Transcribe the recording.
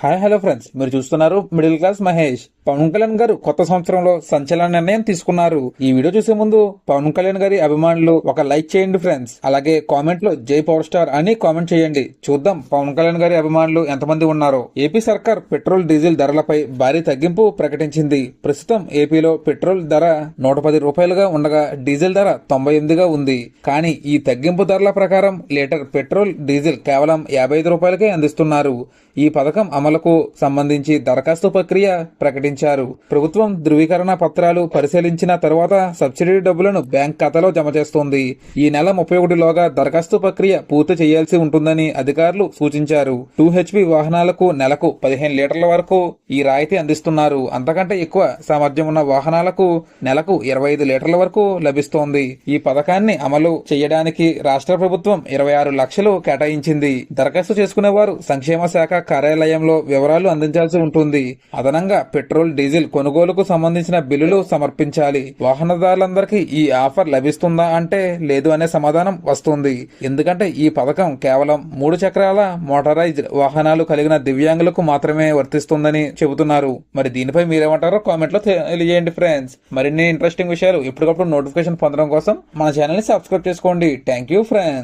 Hi hello friends, మీరు చూస్తున్నారు middle class Mahesh. Pawan Kalyan గారు కొత్త సంవత్సరంలో సంచలన నిర్ణయం తీసుకున్నారు. ఈ వీడియో చూసే ముందు పవన్ కళ్యాణ్ గారి అభిమానులు ఒక లైక్ చేయండి ఫ్రెండ్స్. అలాగే కామెంట్ లో జై పవర్ స్టార్ అని కామెంట్ చేయండి. చూద్దాం పవన్ కళ్యాణ్ గారి అభిమానులు ఎంతమంది ఉన్నారో. ఏపీ సర్కార్ పెట్రోల్ డీజిల్ ధరలపై భారీ తగ్గింపు ప్రకటించింది. ప్రస్తుతం ఏపీలో పెట్రోల్ ధర 110 రూపాయలుగా ఉండగా డీజిల్ ధర 98గా ఉంది. కానీ ఈ తగ్గింపు ధరల ప్రకారం లీటర్ పెట్రోల్ డీజిల్ కేవలం 55 రూపాయలకే అందిస్తున్నారు. ఈ పథకం అమలుకు సంబంధించి దరఖాస్తు ప్రక్రియ ప్రకటించారు. ప్రభుత్వం ధృవీకరణ పత్రాలు పరిశీలించిన తర్వాత సబ్సిడీ డబ్బులను బ్యాంక్ ఖాతాలో జమ చేస్తోంది. ఈ నెల 31లోగా దరఖాస్తు ప్రక్రియ పూర్తి చేయాల్సి ఉంటుందని అధికారులు సూచించారు. 2HP వాహనాలకు నెలకు 15 లీటర్ల వరకు ఈ రాయితీ అందిస్తున్నారు. అంతకంటే ఎక్కువ సామర్థ్యం ఉన్న వాహనాలకు నెలకు 25 లీటర్ల వరకు లభిస్తోంది. ఈ పథకాన్ని అమలు చేయడానికి రాష్ట్ర ప్రభుత్వం 26 లక్షలు కేటాయించింది. దరఖాస్తు చేసుకునేవారు సంక్షేమ శాఖ కార్యాలయంలో వివరాలు అందించాల్సి ఉంటుంది. అదనంగా పెట్రోల్ డీజిల్ కొనుగోలుకు సంబంధించిన బిల్లులు సమర్పించాలి. వాహనదారులందరికీ ఈ ఆఫర్ లభిస్తుందా అంటే లేదు అనే సమాధానం వస్తుంది. ఎందుకంటే ఈ పథకం కేవలం 3 చక్రాల మోటారైజ్డ్ వాహనాలు కలిగిన దివ్యాంగులకు మాత్రమే వర్తిస్తుందని చెబుతున్నారు. మరి దీనిపై మీరేమంటారో కామెంట్ లో తెలియజేయండి ఫ్రెండ్స్. మరిన్ని ఇంట్రెస్టింగ్ విషయాలు ఎప్పటికప్పుడు నోటిఫికేషన్ పొందడం కోసం మన ఛానల్ ని సబ్స్క్రైబ్ చేసుకోండి. Thank you friends.